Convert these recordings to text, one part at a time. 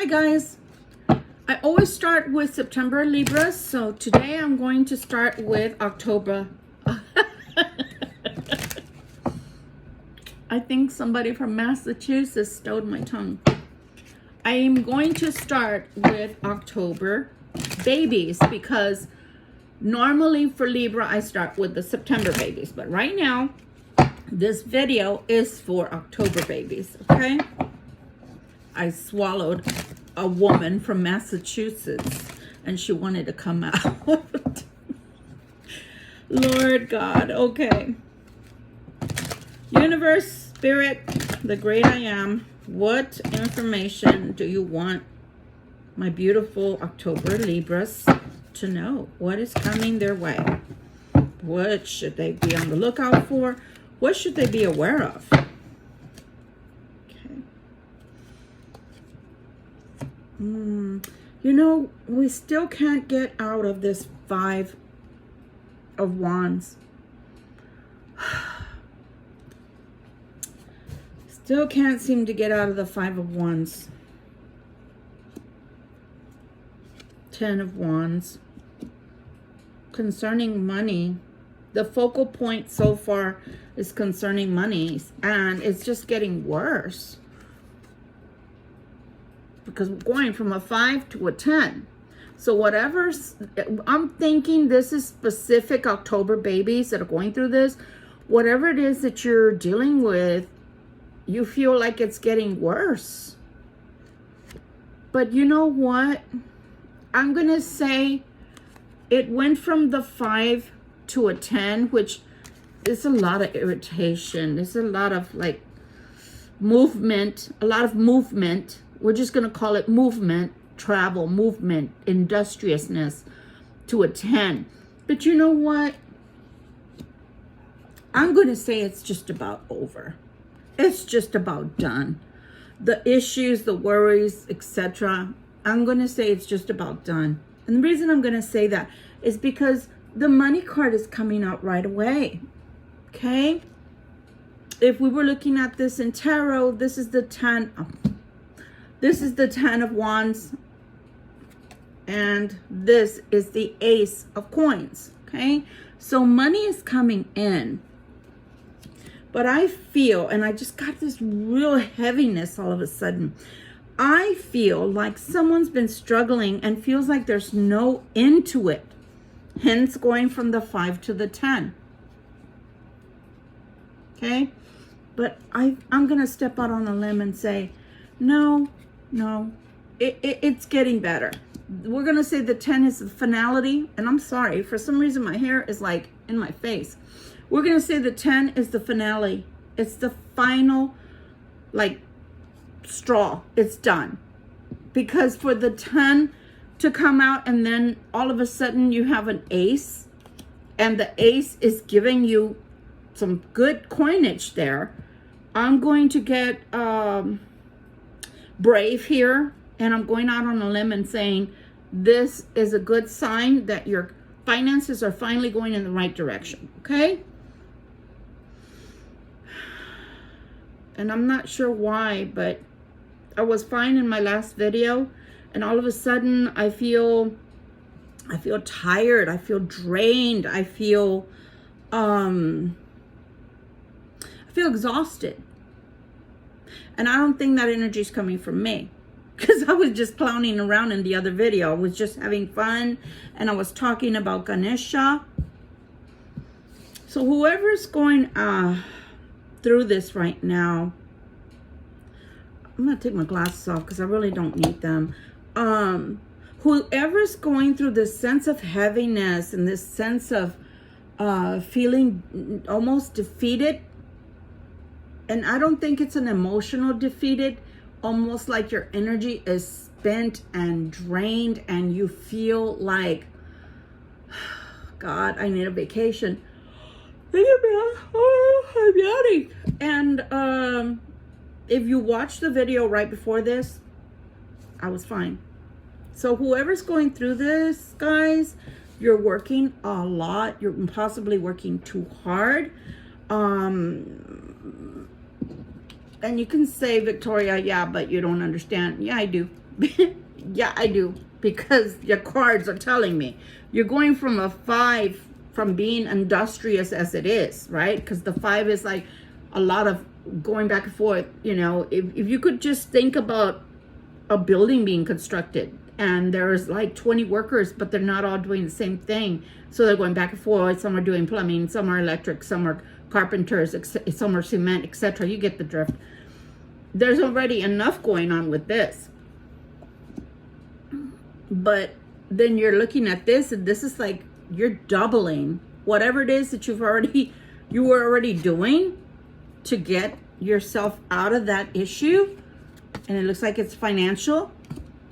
Hi guys, I always start with September Libra, so today I'm going to start with October. I think somebody from Massachusetts stole my tongue. I am going to start with October babies because normally for Libra I start with the September babies, but right now this video is for October babies, okay? I swallowed a woman from Massachusetts and she wanted to come out. Lord God, okay. Universe, Spirit, the great I am, what information do you want my beautiful October Libras to know? What is coming their way? What should they be on the lookout for? What should they be aware of? You know, we still can't get out of this Five of Wands. Still can't seem to get out of the Five of Wands. 10 of Wands. Concerning money, the focal point so far is concerning money, and it's just getting worse. Because we're going from a 5 to a 10. So whatever's, I'm thinking this is specific October babies that are going through this. Whatever it is that you're dealing with, you feel like it's getting worse. But you know what? I'm going to say it went from the 5 to a 10, which is a lot of irritation. There's a lot of like movement, a lot of movement. We're just going to call it movement, travel, movement, industriousness to a 10. But you know what? I'm going to say it's just about over. It's just about done. The issues, the worries, etc. I'm going to say it's just about done. And the reason I'm going to say that is because the money card is coming out right away. Okay? If we were looking at this in tarot, this is the 10. This is the 10 of Wands, and this is the Ace of Coins, okay? So money is coming in, but I feel, and I just got this real heaviness all of a sudden, I feel like someone's been struggling and feels like there's no end to it, hence going from the 5 to the 10, okay? But I'm going to step out on a limb and say, no, it's getting better. We're going to say the 10 is the finality. And I'm sorry, for some reason my hair is like in my face. We're going to say the 10 is the finale. It's the final, like, straw. It's done. Because for the 10 to come out and then all of a sudden you have an ace. And the ace is giving you some good coinage there. I'm going to get brave here, and I'm going out on a limb and saying this is a good sign that your finances are finally going in the right direction, okay? And I'm not sure why, but I was fine in my last video, and all of a sudden I feel tired, I feel drained, I feel exhausted. And I don't think that energy is coming from me, because I was just clowning around in the other video. I was just having fun, and I was talking about Ganesha. So whoever's going through this right now, I'm going to take my glasses off because I really don't need them. Whoever's going through this sense of heaviness and this sense of feeling almost defeated, and I don't think it's an emotional defeated, almost like your energy is spent and drained and you feel like, God, I need a vacation. I'm yawning. And if you watched the video right before this, I was fine. So whoever's going through this, guys, you're working a lot. You're possibly working too hard. And you can say, Victoria, yeah, but you don't understand. Yeah, I do. Yeah, I do, because your cards are telling me you're going from a 5, from being industrious as it is, right? Because the 5 is like a lot of going back and forth. You know, if you could just think about a building being constructed, and there's like 20 workers, but they're not all doing the same thing, so they're going back and forth. Some are doing plumbing, some are electric, some are carpenters, some are cement, etc. You get the drift. There's already enough going on with this, but then you're looking at this, and this is like you're doubling whatever it is that you were already doing to get yourself out of that issue. And it looks like it's financial.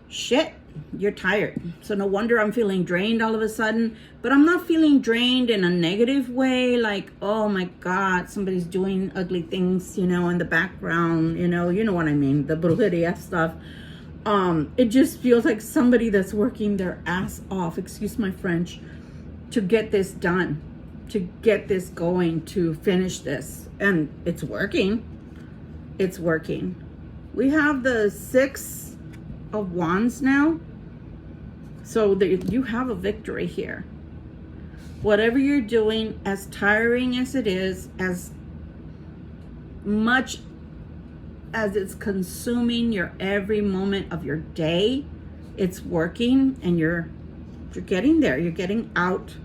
Shit, you're tired. So no wonder I'm feeling drained all of a sudden. But I'm not feeling drained in a negative way, like, oh my God, somebody's doing ugly things, you know, in the background, you know what I mean, the brujeria stuff. It just feels like somebody that's working their ass off, excuse my French, to get this done, to get this going, to finish this. And it's working. It's working. We have the 6 of Wands now. So you have a victory here. Whatever you're doing, as tiring as it is, as much as it's consuming your every moment of your day, it's working, and you're getting there. You're getting out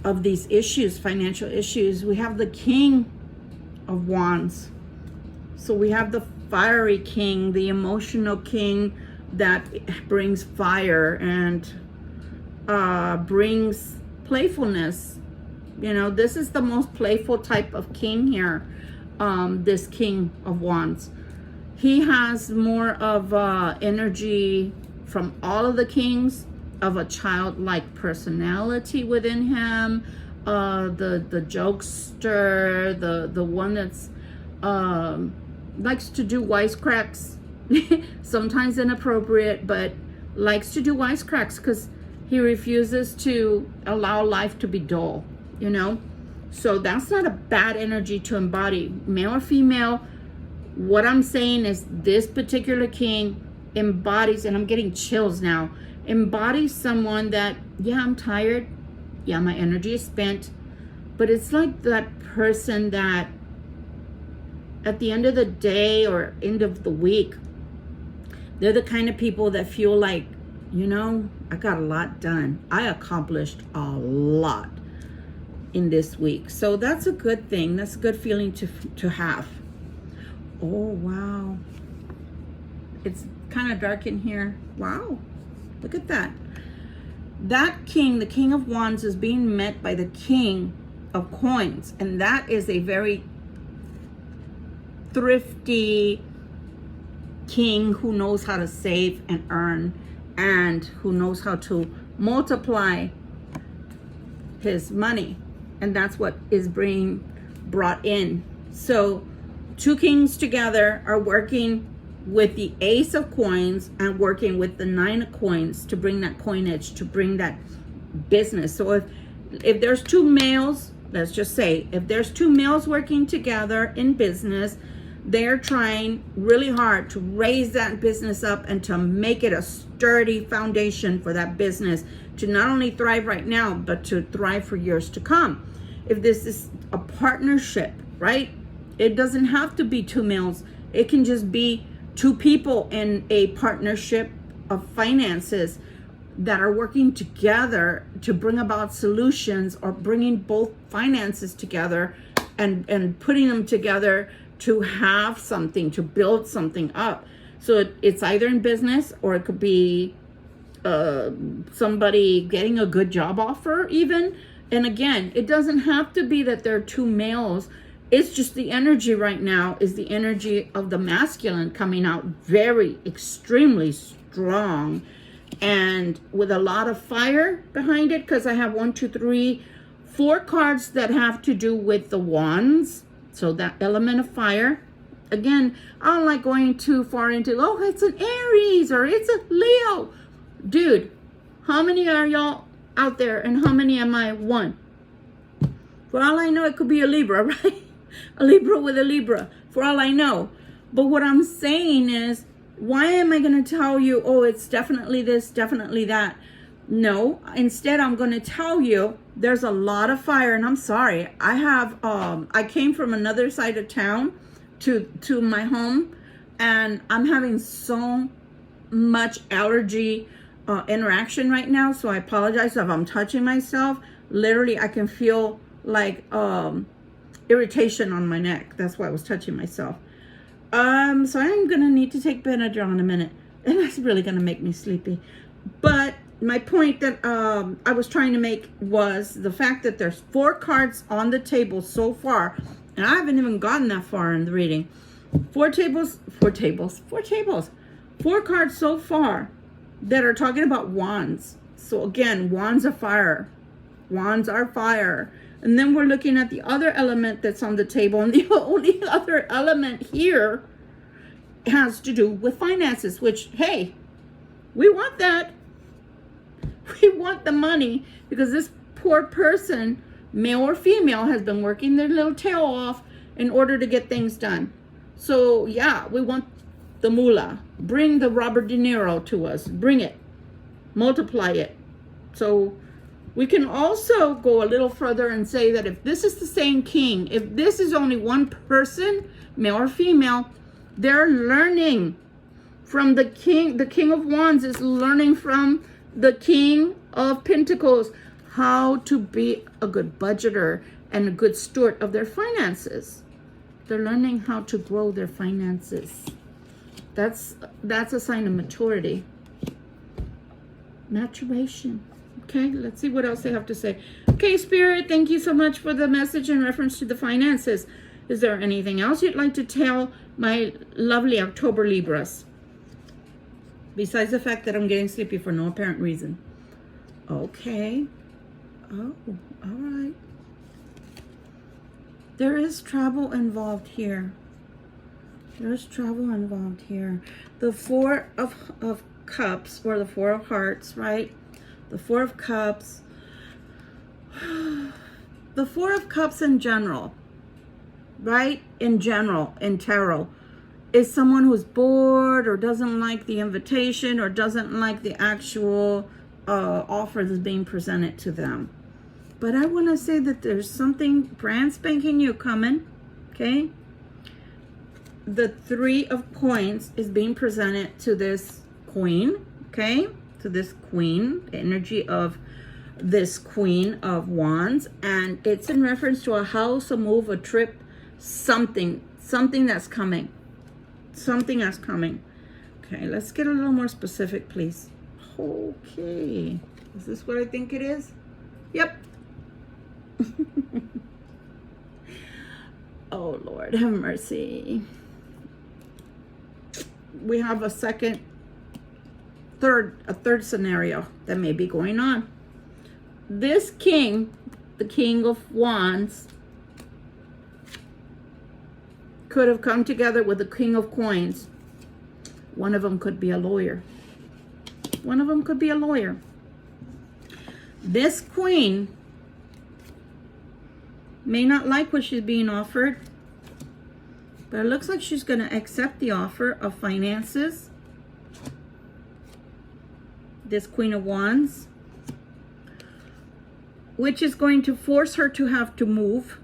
of these issues, financial issues. We have the King of Wands. So we have the fiery king, the emotional king that brings fire and brings playfulness. You know, this is the most playful type of king here, this King of Wands. He has more of energy from all of the kings, of a childlike personality within him, the jokester, the one that's likes to do wisecracks, sometimes inappropriate, but likes to do wisecracks because he refuses to allow life to be dull, you know? So that's not a bad energy to embody, male or female. What I'm saying is this particular king embodies, and I'm getting chills now, embodies someone that, yeah, I'm tired, yeah, my energy is spent, but it's like that person that at the end of the day or end of the week, they're the kind of people that feel like, you know, I got a lot done. I accomplished a lot in this week. So that's a good thing. That's a good feeling to have. Oh, wow. It's kind of dark in here. Wow. Look at that. That king, the King of Wands, is being met by the King of Coins. And that is a very thrifty king who knows how to save and earn, and who knows how to multiply his money. And that's what is being brought in. So 2 kings together are working with the Ace of Coins and working with the 9 of Coins to bring that coinage, to bring that business. So if there's 2 males, let's just say, if there's 2 males working together in business, they're trying really hard to raise that business up and to make it a sturdy foundation for that business to not only thrive right now, but to thrive for years to come. If this is a partnership, right? It doesn't have to be 2 males. It can just be 2 people in a partnership of finances that are working together to bring about solutions, or bringing both finances together and putting them together to have something, to build something up. So it's either in business, or it could be somebody getting a good job offer even. And again, it doesn't have to be that there are 2 males. It's just the energy right now is the energy of the masculine coming out very extremely strong, and with a lot of fire behind it, because I have 1, 2, 3, 4 cards that have to do with the wands. So that element of fire. Again, I don't like going too far into, oh, it's an Aries or it's a Leo. Dude, how many are y'all out there, and how many am I? 1. For all I know, it could be a Libra, right? A Libra with a Libra, for all I know. But what I'm saying is, Why am I going to tell you, oh, it's definitely this, definitely that? No, instead I'm going to tell you there's a lot of fire, and I'm sorry. I came from another side of town to my home, and I'm having so much allergy interaction right now, so I apologize if I'm touching myself. Literally, I can feel like irritation on my neck. That's why I was touching myself. So I'm gonna need to take Benadryl in a minute, and that's really gonna make me sleepy. But my point that I was trying to make was the fact that there's 4 cards on the table so far, and I haven't even gotten that far in the reading. 4 cards so far that are talking about wands. So again, wands are fire. Wands are fire. And then we're looking at the other element that's on the table. And the only other element here has to do with finances, which, hey, we want that. We want the money, because this poor person, male or female, has been working their little tail off in order to get things done. So yeah, we want the moolah. Bring the Robert De Niro to us. Bring it. Multiply it. So we can also go a little further and say that if this is the same king, if this is only one person, male or female, they're learning from the king. The King of Wands is learning from the King of Pentacles how to be a good budgeter and a good steward of their finances. They're learning how to grow their finances. That's a sign of maturity. Maturation. Okay, let's see what else they have to say. Okay, Spirit, thank you so much for the message in reference to the finances. Is there anything else you'd like to tell my lovely October Libras? Besides the fact that I'm getting sleepy for no apparent reason. Okay. Oh, all right. There is trouble involved here. There's trouble involved here. The 4 of Cups, or the 4 of Hearts, right? The 4 of Cups. The 4 of Cups in general, right? In general, in tarot, is someone who's bored or doesn't like the invitation or doesn't like the actual offer that's being presented to them. But I want to say that there's something brand spanking new coming, okay? The 3 of Coins is being presented to this queen, okay? To this queen, the energy of this Queen of Wands. And it's in reference to a house, a move, a trip, something that's coming. Something that's coming. Okay, let's get a little more specific, please. Okay. Is this what I think it is? Yep. Oh, Lord, have mercy. We have a third scenario that may be going on. This king, the King of Wands, could have come together with the King of Coins. One of them could be a lawyer. One of them could be a lawyer. This queen may not like what she's being offered, but it looks like she's going to accept the offer of finances. This Queen of Wands, which is going to force her to have to move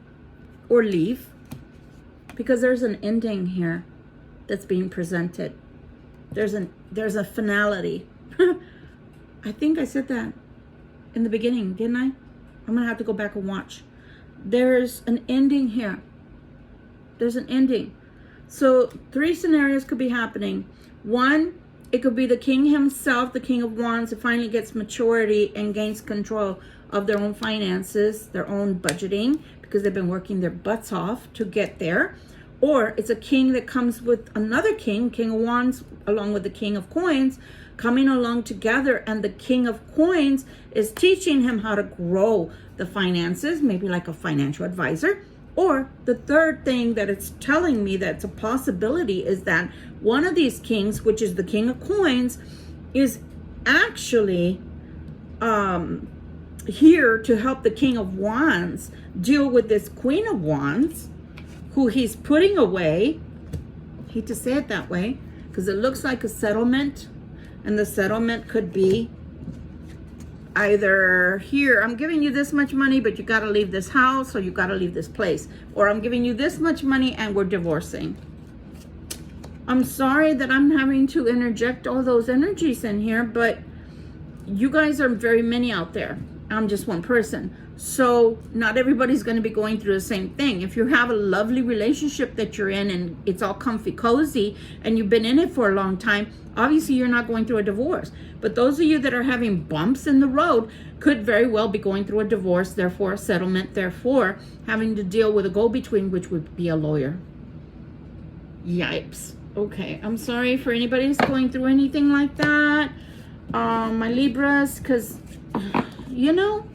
or leave, because there's an ending here that's being presented. There's a finality. I think I said that in the beginning, didn't I? I'm gonna have to go back and watch. There's an ending here. There's an ending. So 3 scenarios could be happening. 1, it could be the king himself, the King of Wands, that finally gets maturity and gains control of their own finances, their own budgeting, because they've been working their butts off to get there. Or it's a king that comes with another king, King of Wands, along with the King of Coins, coming along together, and the King of Coins is teaching him how to grow the finances, maybe like a financial advisor. Or the third thing that it's telling me that's a possibility is that one of these kings, which is the King of Coins, is actually here to help the King of Wands deal with this Queen of Wands, who he's putting away. I hate to say it that way, because it looks like a settlement, and the settlement could be either here, I'm giving you this much money, but you got to leave this house, or you got to leave this place, or I'm giving you this much money and we're divorcing. I'm sorry that I'm having to interject all those energies in here, but you guys are very many out there. I'm just one person. So not everybody's going to be going through the same thing. If you have a lovely relationship that you're in and it's all comfy cozy and you've been in it for a long time, obviously you're not going through a divorce. But those of you that are having bumps in the road could very well be going through a divorce, therefore a settlement, therefore having to deal with a go-between, which would be a lawyer. Yipes. Okay, I'm sorry for anybody who's going through anything like that. My Libras, because, you know,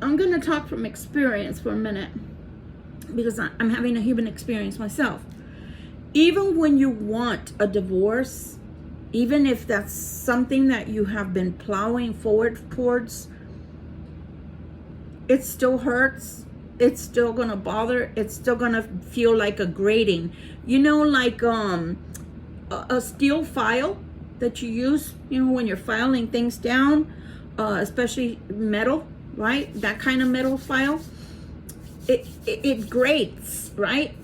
I'm going to talk from experience for a minute, because I'm having a human experience myself. Even when you want a divorce, even if that's something that you have been plowing forward towards, it still hurts. It's still going to bother. It's still going to feel like a grating. You know, like a steel file that you use, you know, when you're filing things down, especially metal, right? That kind of metal file. It grates, right?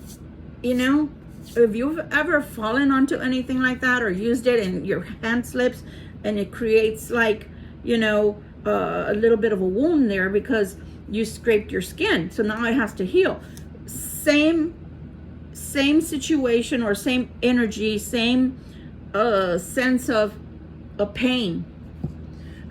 You know, if you've ever fallen onto anything like that or used it and your hand slips and it creates like, you know, a little bit of a wound there because you scraped your skin. So now it has to heal. Same situation or same energy, same sense of a pain.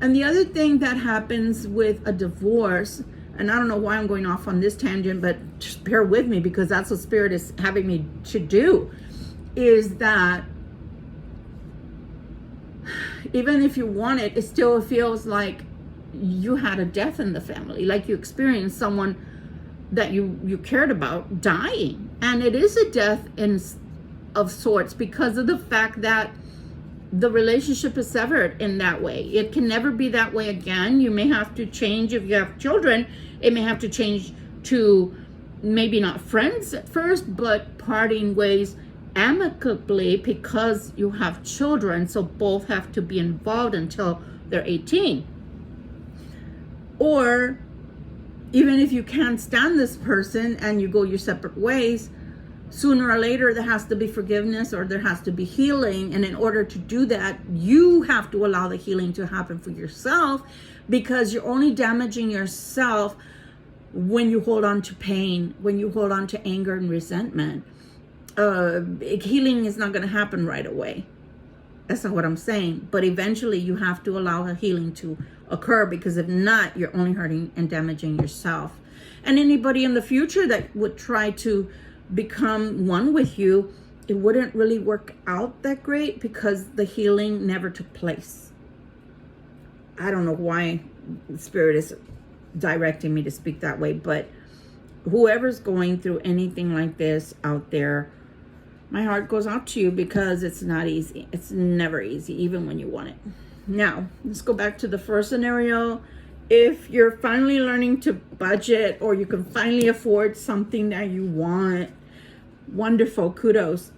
And the other thing that happens with a divorce, and I don't know why I'm going off on this tangent, but just bear with me because that's what Spirit is having me to do, is that even if you want it, it still feels like you had a death in the family, like you experienced someone that you cared about dying. And it is a death of sorts because of the fact that the relationship is severed in that way. It can never be that way again. You may have to change if you have children. It may have to change to maybe not friends at first, but parting ways amicably because you have children. So both have to be involved until they're 18. Or even if you can't stand this person and you go your separate ways, sooner or later there has to be forgiveness or there has to be healing. And in order to do that, you have to allow the healing to happen for yourself, because you're only damaging yourself when you hold on to pain, when you hold on to anger and resentment. Healing is not going to happen right away. That's not what I'm saying. But eventually you have to allow a healing to occur, because if not, you're only hurting and damaging yourself. And anybody in the future that would try to become one with you, it wouldn't really work out that great because the healing never took place. I don't know why Spirit is directing me to speak that way, but whoever's going through anything like this out there, my heart goes out to you, because it's not easy. It's never easy, even when you want it. Now, let's go back to the first scenario. If you're finally learning to budget, or you can finally afford something that you want, wonderful, kudos.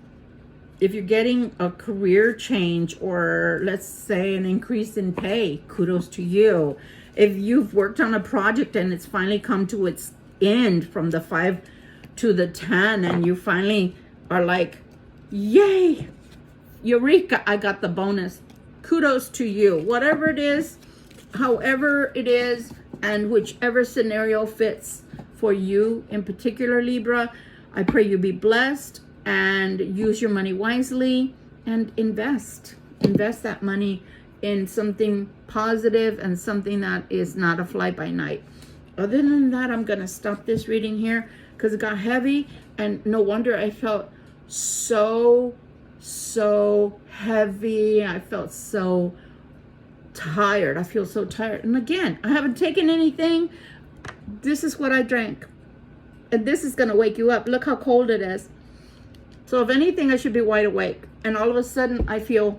If you're getting a career change, or let's say an increase in pay, kudos to you. If you've worked on a project and it's finally come to its end from the 5 to the 10, and you finally are like, yay, eureka, I got the bonus. Kudos to you. Whatever it is, however it is, and whichever scenario fits for you in particular, Libra, I pray you be blessed and use your money wisely and invest that money in something positive and something that is not a fly-by-night. Other than that, I'm going to stop this reading here because it got heavy, and no wonder I felt so heavy. I felt so tired. I feel so tired. And again, I haven't taken anything. This is what I drank. And this is going to wake you up. Look how cold it is. So if anything, I should be wide awake. And all of a sudden, I feel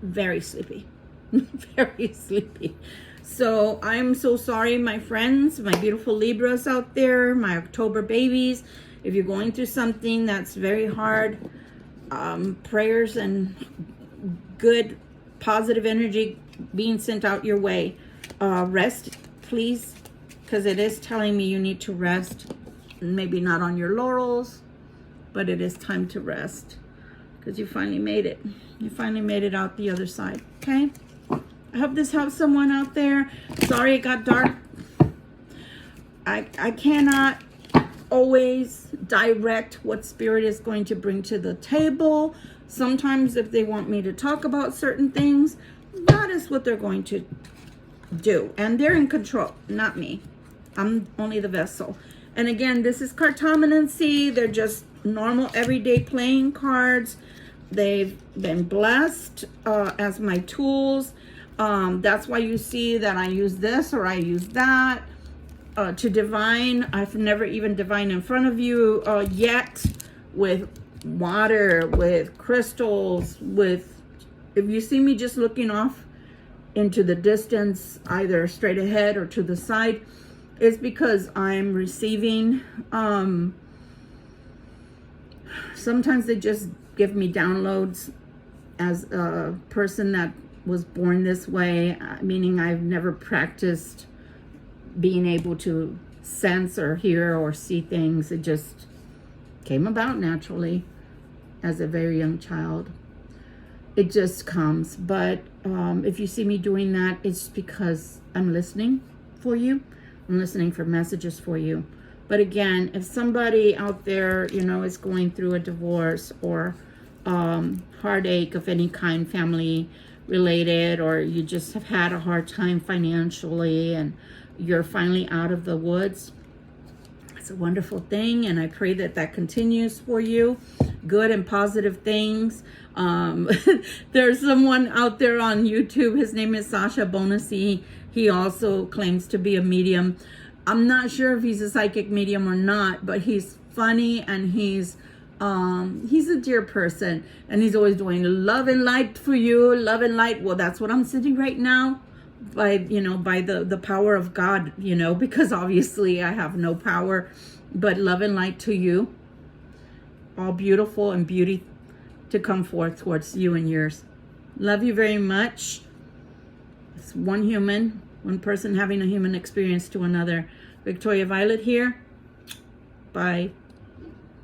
very sleepy. Very sleepy. So I'm so sorry, my friends, my beautiful Libras out there, my October babies. If you're going through something that's very hard, prayers and good positive energy being sent out your way. Rest, please, because it is telling me you need to rest. Maybe not on your laurels, but it is time to rest because you finally made it. You finally made it out the other side, okay? I hope this helps someone out there. Sorry it got dark. I cannot always direct what spirit is going to bring to the table. Sometimes if they want me to talk about certain things, that is what they're going to do. And they're in control, not me. I'm only the vessel. And again, this is cartomancy. They're just normal everyday playing cards. They've been blessed as my tools. That's why you see that I use this or I use that. To divine, I've never even divined in front of you yet, with water, with crystals, with, if you see me just looking off into the distance, either straight ahead or to the side, it's because I'm receiving, sometimes they just give me downloads as a person that was born this way, meaning I've never practiced being able to sense or hear or see things. It just came about naturally as a very young child. It just comes. But if you see me doing that, it's because I'm listening for you. I'm listening for messages for you. But again, if somebody out there, you know, is going through a divorce or heartache of any kind, family related, or you just have had a hard time financially and you're finally out of the woods, it's a wonderful thing, and I pray that that continues for you. Good and positive things. There's someone out there on YouTube, his name is Sasha Bonasi. He also claims to be a medium. I'm not sure if he's a psychic medium or not, but he's funny and he's a dear person, and he's always doing love and light for you, love and light. Well, that's what I'm sitting right now, by, you know, by the power of God, you know, because obviously I have no power, but love and light to you, all beautiful and beauty to come forth towards you and yours. Love you very much. It's one human, one person having a human experience to another. Victoria Violet here. Bye.